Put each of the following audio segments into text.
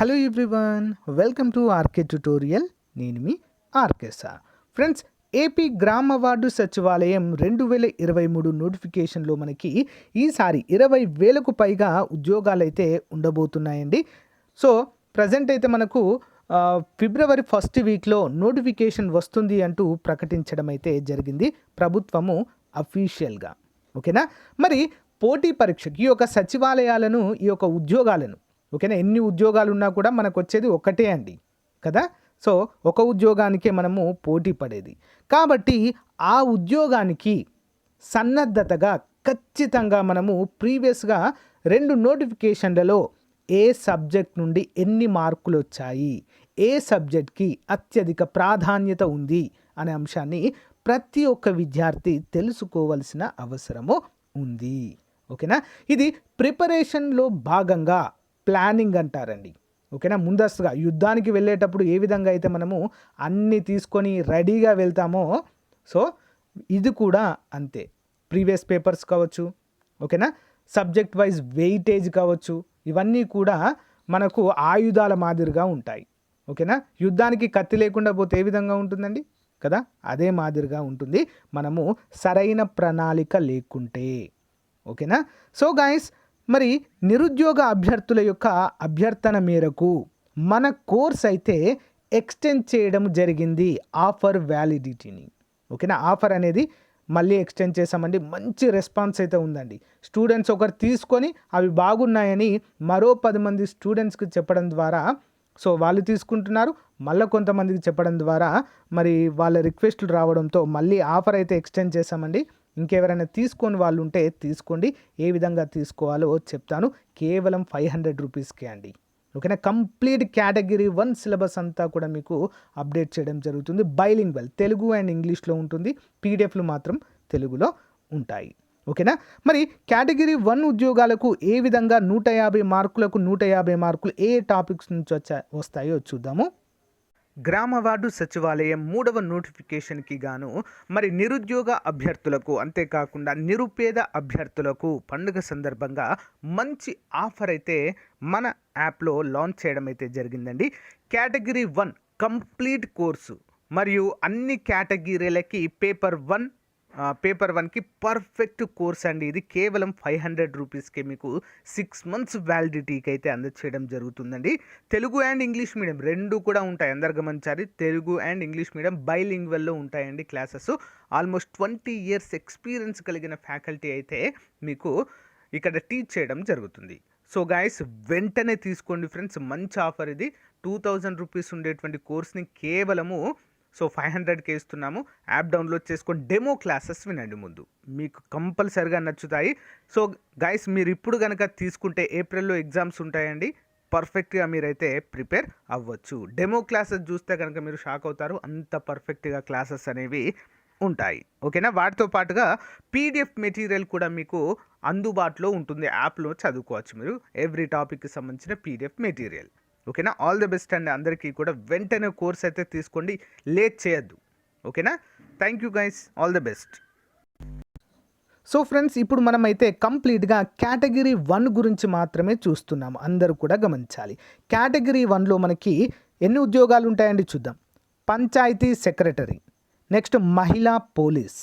Hello everyone, welcome to RK tutorial. నేను మీ RK sir. Friends, AP Grama ward Sachivalayam 2023 నోటిఫికేషన్లో మనకి ఈసారి 20,000కు పైగా ఉద్యోగాలు అయితే ఉండబోతున్నాయండి. సో ప్రజెంట్ అయితే మనకు ఫిబ్రవరి 1st వీక్లో నోటిఫికేషన్ వస్తుంది అంటూ ప్రకటించడం అయితే జరిగింది ప్రభుత్వము అఫీషియల్గా. ఓకేనా, మరి పోటీ పరీక్షకి ఈ యొక్క సచివాలయాలను, ఈ యొక్క ఉద్యోగాలను, ఓకేనా, ఎన్ని ఉద్యోగాలు ఉన్నా కూడా మనకు వచ్చేది ఒకటే అండి కదా. సో ఒక ఉద్యోగానికే మనము పోటీ పడేది కాబట్టి ఆ ఉద్యోగానికి సన్నద్ధతగా ఖచ్చితంగా మనము ప్రీవియస్గా 2 నోటిఫికేషన్లలో ఏ సబ్జెక్ట్ నుండి ఎన్ని మార్కులు వచ్చాయి, ఏ సబ్జెక్ట్కి అత్యధిక ప్రాధాన్యత ఉంది అనే అంశాన్ని ప్రతి ఒక్క విద్యార్థి తెలుసుకోవాల్సిన అవసరము ఉంది. ఓకేనా, ఇది ప్రిపరేషన్లో భాగంగా ప్లానింగ్ అంటారండి. ఓకేనా, ముందస్తుగా యుద్ధానికి వెళ్ళేటప్పుడు ఏ విధంగా అయితే మనము అన్నీ తీసుకొని రెడీగా వెళ్తామో, సో ఇది కూడా అంతే. ప్రీవియస్ పేపర్స్ కావచ్చు, ఓకేనా, సబ్జెక్ట్ వైజ్ వెయిటేజ్ కావచ్చు, ఇవన్నీ కూడా మనకు ఆయుధాల మాదిరిగా ఉంటాయి. ఓకేనా, యుద్ధానికి కత్తి లేకుండా పోతే ఏ విధంగా ఉంటుందండి కదా, అదే మాదిరిగా ఉంటుంది మనము సరైన ప్రణాళిక లేకుంటే. ఓకేనా, సో గైస్, మరి నిరుద్యోగ అభ్యర్థుల యొక్క అభ్యర్థన మేరకు మన కోర్స్ అయితే ఎక్స్టెండ్ చేయడం జరిగింది, ఆఫర్ వ్యాలిడిటీని. ఓకేనా, ఆఫర్ అనేది మళ్ళీ ఎక్స్టెండ్ చేసామండి. మంచి రెస్పాన్స్ అయితే ఉందండి. స్టూడెంట్స్ ఒకరు తీసుకొని అవి బాగున్నాయని మరో 10 మంది స్టూడెంట్స్కి చెప్పడం ద్వారా, సో వాళ్ళు తీసుకుంటున్నారు, మళ్ళీ కొంతమందికి చెప్పడం ద్వారా మరి వాళ్ళ రిక్వెస్ట్లు రావడంతో మళ్ళీ ఆఫర్ అయితే ఎక్స్టెండ్ చేసామండి. ఇంకెవరైనా తీసుకొని వాళ్ళు ఉంటే తీసుకోండి. ఏ విధంగా తీసుకోవాలో చెప్తాను. కేవలం 500 రూపీస్కే అండి. ఓకేనా, కంప్లీట్ కేటగిరీ 1 సిలబస్ అంతా కూడా మీకు అప్డేట్ చేయడం జరుగుతుంది. బైలింగ్వల్, తెలుగు అండ్ ఇంగ్లీష్లో ఉంటుంది. పీడిఎఫ్లు మాత్రం తెలుగులో ఉంటాయి. ఓకేనా, మరి కేటగిరీ 1 ఉద్యోగాలకు ఏ విధంగా 150 మార్కులకు 150 మార్కులు ఏ టాపిక్స్ నుంచి వస్తాయో చూద్దాము. గ్రామ వార్డు సచివాలయం 3వ నోటిఫికేషన్కి గాను మరి నిరుద్యోగ అభ్యర్థులకు, అంతేకాకుండా నిరుపేద అభ్యర్థులకు పండుగ సందర్భంగా మంచి ఆఫర్ అయితే మన యాప్లో లాంచ్ చేయడం అయితే జరిగిందండి. కేటగిరీ 1 కంప్లీట్ కోర్సు మరియు అన్ని కేటగిరీలకి పేపర్ 1కి పర్ఫెక్ట్ కోర్స్ అండి. ఇది కేవలం 500 రూపీస్కే మీకు 6 months వ్యాలిడిటీకి అయితే అందచేయడం జరుగుతుందండి. తెలుగు అండ్ ఇంగ్లీష్ మీడియం 2 కూడా ఉంటాయి, అందరు గమనించాలి. తెలుగు అండ్ ఇంగ్లీష్ మీడియం బైలింగ్వల్లో ఉంటాయండి క్లాసెస్. ఆల్మోస్ట్ 20 years ఎక్స్పీరియన్స్ కలిగిన ఫ్యాకల్టీ అయితే మీకు ఇక్కడ టీచ్ చేయడం జరుగుతుంది. సో గైస్, వెంటనే తీసుకోండి ఫ్రెండ్స్, మంచి ఆఫర్ ఇది. 2000 రూపీస్ ఉండేటువంటి కోర్స్ని కేవలము 500కే ఇస్తున్నాము. యాప్ డౌన్లోడ్ చేసుకొని డెమో క్లాసెస్ వినండి ముందు, మీకు కంపల్సరిగా నచ్చుతాయి. సో గైస్, మీరు ఇప్పుడు కనుక తీసుకుంటే ఏప్రిల్లో ఎగ్జామ్స్ ఉంటాయండి, పర్ఫెక్ట్గా మీరైతే ప్రిపేర్ అవ్వచ్చు. డెమో క్లాసెస్ చూస్తే కనుక మీరు షాక్ అవుతారు, అంత పర్ఫెక్ట్గా క్లాసెస్ అనేవి ఉంటాయి. ఓకేనా, వాటితో పాటుగా పీడిఎఫ్ మెటీరియల్ కూడా మీకు అందుబాటులో ఉంటుంది. యాప్లో చదువుకోవచ్చు మీరు ఎవ్రీ టాపిక్కి సంబంధించిన పీడిఎఫ్ మెటీరియల్. ఓకేనా, ఆల్ ది బెస్ట్ అండి అందరికీ కూడా. వెంటనే కోర్స్ అయితే తీసుకోండి, లేట్ చేయొద్దు. ఓకేనా, thank you guys, all the best. So friends, ఇప్పుడు మనమైతే కంప్లీట్గా కేటగిరీ 1 గురించి మాత్రమే చూస్తున్నాము, అందరూ కూడా గమనించాలి. కేటగిరీ 1లో మనకి ఎన్ని ఉద్యోగాలు ఉంటాయండి చూద్దాం. పంచాయతీ సెక్రటరీ, నెక్స్ట్ మహిళా police,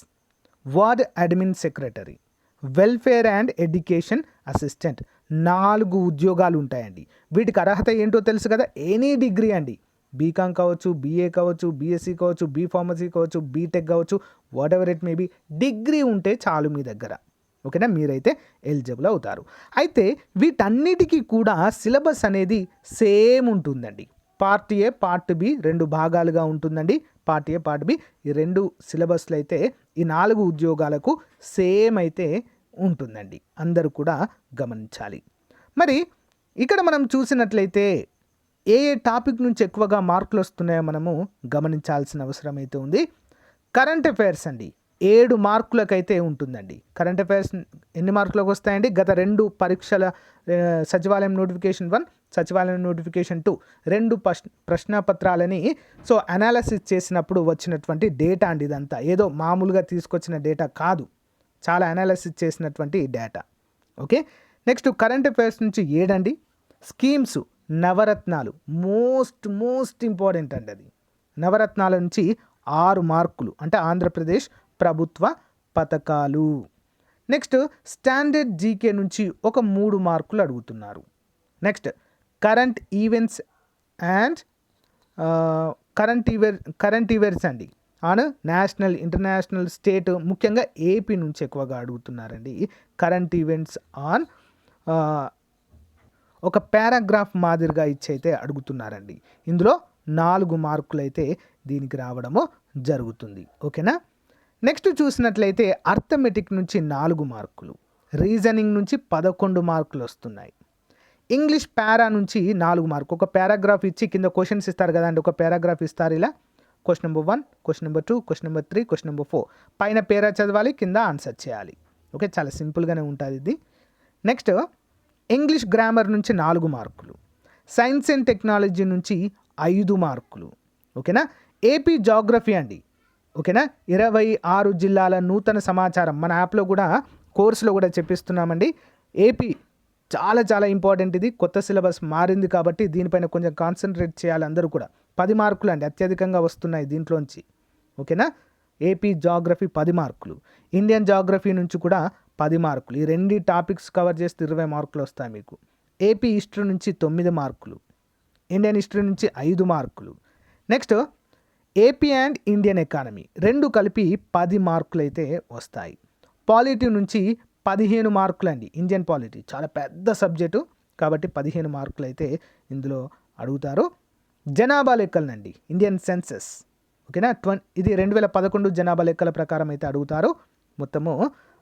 ward admin secretary, welfare and education assistant, 4 ఉద్యోగాలు ఉంటాయండి. వీటికి అర్హత ఏంటో తెలుసు కదా, ఎనీ డిగ్రీ అండి. బీకామ్ కావచ్చు, బీఏ కావచ్చు, బీఎస్సీ కావచ్చు, బీ ఫార్మసీ కావచ్చు, బీటెక్ కావచ్చు, whatever it may be, degree ఉంటే చాలు మీ దగ్గర. ఓకేనా, మీరైతే ఎలిజిబుల్ అవుతారు. అయితే వీటన్నిటికీ కూడా సిలబస్ అనేది సేమ్ ఉంటుందండి. పార్ట్ ఏ, పార్ట్ బి 2 భాగాలుగా ఉంటుందండి. పార్ట్ ఏ, పార్ట్ బి, ఈ 2 సిలబస్లు అయితే ఈ 4 ఉద్యోగాలకు సేమ్ అయితే ఉంటుందండి, అందరూ కూడా గమనించాలి. మరి ఇక్కడ మనం చూసినట్లయితే ఏ టాపిక్ నుంచి ఎక్కువగా మార్కులు వస్తున్నాయో మనము గమనించాల్సిన అవసరం అయితే ఉంది. కరెంట్ అఫైర్స్ అండి 7 మార్కులకైతే ఉంటుందండి. కరెంట్ అఫైర్స్ ఎన్ని మార్కులకు వస్తాయండి? గత 2 పరీక్షల, సచివాలయం నోటిఫికేషన్ 1, సచివాలయం నోటిఫికేషన్ 2, 2 ప్రశ్నపత్రాలని అనాలిసిస్ చేసినప్పుడు వచ్చినటువంటి డేటా అండి. ఇదంతా ఏదో మామూలుగా తీసుకొచ్చిన డేటా కాదు, చాలా అనాలిసిస్ చేసినటువంటి data. Okay, next current affairs నుంచి 7 అండి. స్కీమ్స్ నవరత్నాలు మోస్ట్ ఇంపార్టెంట్ అండి. అది నవరత్నాల నుంచి 6 మార్కులు, అంటే ఆంధ్రప్రదేశ్ ప్రభుత్వ పథకాలు. నెక్స్ట్ స్టాండర్డ్ జీకే నుంచి ఒక 3 మార్కులు అడుగుతున్నారు. Next current events and current events అండి ఆన్ నేషనల్, ఇంటర్నేషనల్, స్టేట్, ముఖ్యంగా ఏపీ నుంచి ఎక్కువగా అడుగుతున్నారండి. కరెంట్ ఈవెంట్స్ ఆన్ ఒక పారాగ్రాఫ్ మాదిరిగా ఇచ్చైతే అడుగుతున్నారండి. ఇందులో 4 మార్కులు అయితే దీనికి రావడము జరుగుతుంది. ఓకేనా. నెక్స్ట్ చూసినట్లయితే అర్థమెటిక్ నుంచి 4 మార్కులు, రీజనింగ్ నుంచి 11 మార్కులు వస్తున్నాయి. ఇంగ్లీష్ పారా నుంచి 4 మార్కులు. ఒక పారాగ్రాఫ్ ఇచ్చి కింద క్వశ్చన్స్ ఇస్తారు కదండి, ఒక పారాగ్రాఫ్ ఇస్తారు ఇలా. Question number 1, question number 2, question number 3, question number 4, పైన పేరా చదవాలి, కింద ఆన్సర్ చేయాలి. ఓకే, చాలా సింపుల్గానే ఉంటుంది ఇది. నెక్స్ట్ ఇంగ్లీష్ గ్రామర్ నుంచి 4 మార్కులు, సైన్స్ అండ్ టెక్నాలజీ నుంచి 5 మార్కులు. ఓకేనా. ఏపీ జాగ్రఫీ అండి. ఓకేనా, 26 జిల్లాల నూతన సమాచారం మన యాప్లో కూడా, కోర్సులో కూడా చెప్పిస్తున్నామండి. ఏపీ చాలా ఇంపార్టెంట్. ఇది కొత్త సిలబస్ మారింది కాబట్టి దీనిపైన కొంచెం కాన్సన్ట్రేట్ చేయాలి అందరూ కూడా. 10 మార్కులు అండి అత్యధికంగా వస్తున్నాయి దీంట్లోంచి. ఓకేనా. ఏపీ జాగ్రఫీ 10 మార్కులు, ఇండియన్ జాగ్రఫీ నుంచి కూడా 10 మార్కులు. ఈ 2 టాపిక్స్ కవర్ చేస్తే 20 మార్కులు వస్తాయి మీకు. ఏపీ హిస్టరీ నుంచి 9 మార్కులు, ఇండియన్ హిస్టరీ నుంచి 5 మార్కులు. Next AP and Indian economy 2 కలిపి 10 మార్కులు అయితే వస్తాయి. పాలిటీ నుంచి 15 మార్కులు అండి. ఇండియన్ పాలిటీ చాలా పెద్ద సబ్జెక్టు కాబట్టి 15 మార్కులు అయితే ఇందులో అడుగుతారు. జనాభా లెక్కలనండి, ఇండియన్ సెన్సస్. ఓకేనా. ఇది 2011 జనాభా లెక్కల ప్రకారం అయితే అడుగుతారు. మొత్తము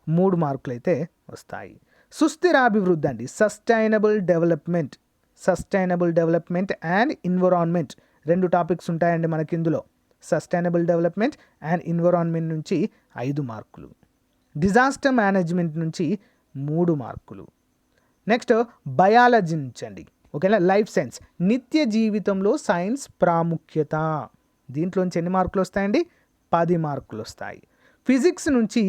3 మార్కులు అయితే వస్తాయి. సుస్థిరాభివృద్ధి అండి, sustainable development and environment 2 topics ఉంటాయండి మనకి ఇందులో. సస్టైనబుల్ డెవలప్మెంట్ అండ్ ఎన్విరాన్మెంట్ నుంచి 5 మార్కులు, డిజాస్టర్ మేనేజ్మెంట్ నుంచి 3 మార్కులు. నెక్స్ట్ బయాలజీ నుంచి అండి. ఓకేనా, లైఫ్ సైన్స్, నిత్య జీవితంలో సైన్స్ ప్రాముఖ్యత, దీంట్లోంచి ఎన్ని మార్కులు వస్తాయండి? 10 మార్కులు వస్తాయి. ఫిజిక్స్ నుంచి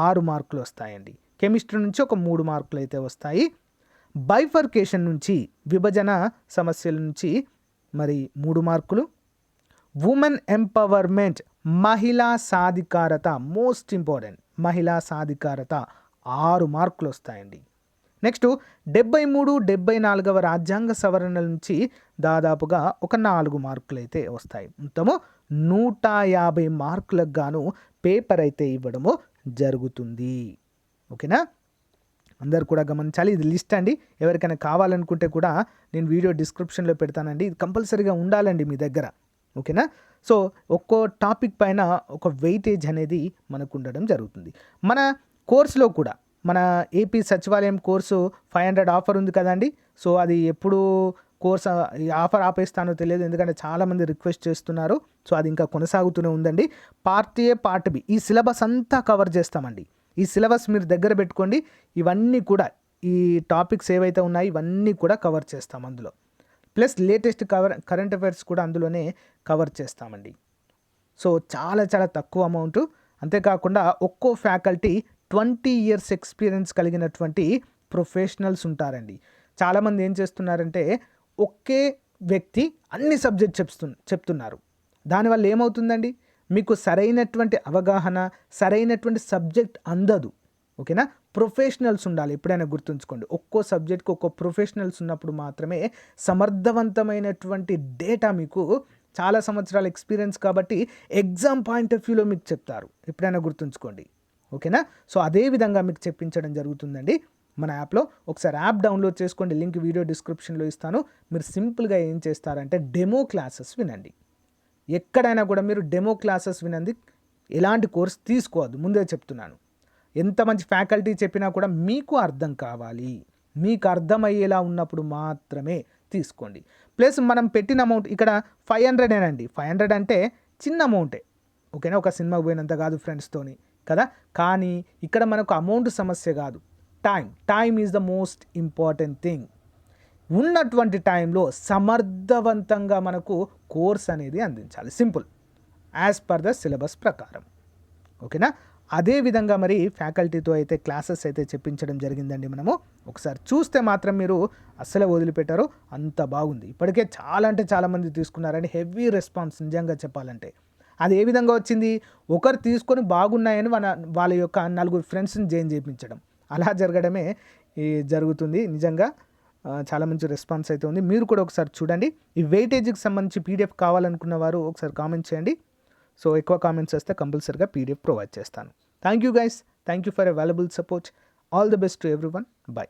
6 మార్కులు వస్తాయండి. కెమిస్ట్రీ నుంచి ఒక 3 మార్కులు అయితే వస్తాయి. బైఫర్కేషన్ నుంచి, విభజన సమస్యల నుంచి మరి 3 మార్కులు. ఉమెన్ ఎంపవర్మెంట్, మహిళా సాధికారత, మోస్ట్ ఇంపార్టెంట్, మహిళా సాధికారత 6 మార్కులు వస్తాయండి. నెక్స్ట్ 73, 74వ రాజ్యాంగ సవరణల నుంచి దాదాపుగా ఒక 4 మార్కులు అయితే వస్తాయి. మొత్తము 150 మార్కులకు గాను పేపర్ అయితే ఇవ్వడము జరుగుతుంది. ఓకేనా, అందరు కూడా గమనించాలి. ఇది లిస్ట్ అండి. ఎవరికైనా కావాలనుకుంటే కూడా నేను వీడియో డిస్క్రిప్షన్లో పెడతానండి. ఇది కంపల్సరీగా ఉండాలండి మీ దగ్గర. ఓకేనా. సో ఒక్కో టాపిక్ పైన ఒక వెయిటేజ్ అనేది మనకు ఉండడం జరుగుతుంది. మన కోర్సులో కూడా, మన ఏపీ సచివాలయం కోర్సు 500 ఆఫర్ ఉంది కదండి. సో అది ఎప్పుడు కోర్స్ ఆఫర్ ఆపేస్తానో తెలియదు, ఎందుకంటే చాలామంది రిక్వెస్ట్ చేస్తున్నారు. సో అది ఇంకా కొనసాగుతూనే ఉందండి. పార్ట్ ఏ, పార్ట్ బి, ఈ సిలబస్ అంతా కవర్ చేస్తామండి. ఈ సిలబస్ మీరు దగ్గర పెట్టుకోండి. ఇవన్నీ కూడా, ఈ టాపిక్స్ ఏవైతే ఉన్నాయో ఇవన్నీ కూడా కవర్ చేస్తాం అందులో. ప్లస్ లేటెస్ట్ కరెంట్ అఫైర్స్ కూడా అందులోనే కవర్ చేస్తామండి. సో చాలా తక్కువ అమౌంట్. అంతేకాకుండా ఒక్కో ఫ్యాకల్టీ 20 years ఎక్స్పీరియన్స్ కలిగినటువంటి ప్రొఫెషనల్స్ ఉంటారండి. చాలామంది ఏం చేస్తున్నారంటే ఒకే వ్యక్తి అన్ని సబ్జెక్ట్ చెప్తున్నారు. దానివల్ల ఏమవుతుందండి, మీకు సరైనటువంటి అవగాహన, సరైనటువంటి సబ్జెక్ట్ అందదు. ఓకేనా. ప్రొఫెషనల్స్ ఉండాలి, ఎప్పుడైనా గుర్తుంచుకోండి. ఒక్కో సబ్జెక్ట్కి ఒక్కో ప్రొఫెషనల్స్ ఉన్నప్పుడు మాత్రమే సమర్థవంతమైనటువంటి డేటా, మీకు చాలా సంవత్సరాల ఎక్స్పీరియన్స్ కాబట్టి ఎగ్జామ్ పాయింట్ ఆఫ్ వ్యూలో మీకు చెప్తారు, ఎప్పుడైనా గుర్తుంచుకోండి. ఓకేనా. సో అదే విధంగా మీకు చెప్పించడం జరుగుతుందండి మన యాప్లో. ఒకసారి యాప్ డౌన్లోడ్ చేసుకోండి, లింక్ వీడియో డిస్క్రిప్షన్లో ఇస్తాను. మీరు సింపుల్గా ఏం చేస్తారంటే డెమో క్లాసెస్ వినండి. ఎక్కడైనా కూడా మీరు డెమో క్లాసెస్ వినండి, ఎలాంటి కోర్స్ తీసుకోవద్దు, ముందే చెప్తున్నాను. ఎంత మంచి ఫ్యాకల్టీ చెప్పినా కూడా మీకు అర్థం కావాలి, మీకు అర్థమయ్యేలా ఉన్నప్పుడు మాత్రమే తీసుకోండి. ప్లస్ మనం పెట్టిన అమౌంట్ ఇక్కడ 500 500 అంటే చిన్న అమౌంటే. ఓకేనా, ఒక సినిమాకి పోయినంత కాదు ఫ్రెండ్స్తోని కదా. కానీ ఇక్కడ మనకు అమౌంట్ సమస్య కాదు, time is the most important thing. ఉన్నటువంటి టైంలో సమర్థవంతంగా మనకు కోర్స్ అనేది అందించాలి. Simple, as per the syllabus ప్రకారం. ఓకేనా. అదే విధంగా మరి ఫ్యాకల్టీతో అయితే క్లాసెస్ అయితే చెప్పించడం జరిగిందండి మనము. ఒకసారి చూస్తే మాత్రం మీరు అస్సలే వదిలిపెట్టారు, అంత బాగుంది. ఇప్పటికే చాలా అంటే చాలామంది తీసుకున్నారండి, హెవీ రెస్పాన్స్ నిజంగా చెప్పాలంటే. అది ఏ విధంగా వచ్చింది, ఒకరు తీసుకొని బాగున్నాయని వాళ్ళ యొక్క నలుగురు ఫ్రెండ్స్ని జాయిన్ చేయించడం, అలా జరగడమే జరుగుతుంది. నిజంగా చాలా మంచి రెస్పాన్స్ అయితే ఉంది. మీరు కూడా ఒకసారి చూడండి. ఈ వెయిటేజ్కి సంబంధించి పీడిఎఫ్ కావాలనుకున్న వారు ఒకసారి కామెంట్ చేయండి. సో ఎక్కువ కామెంట్స్ వస్తే కంపల్సరీగా పీడిఎఫ్ ప్రొవైడ్ చేస్తాను. Thank you guys, thank you for a valuable support. All the best to everyone. By.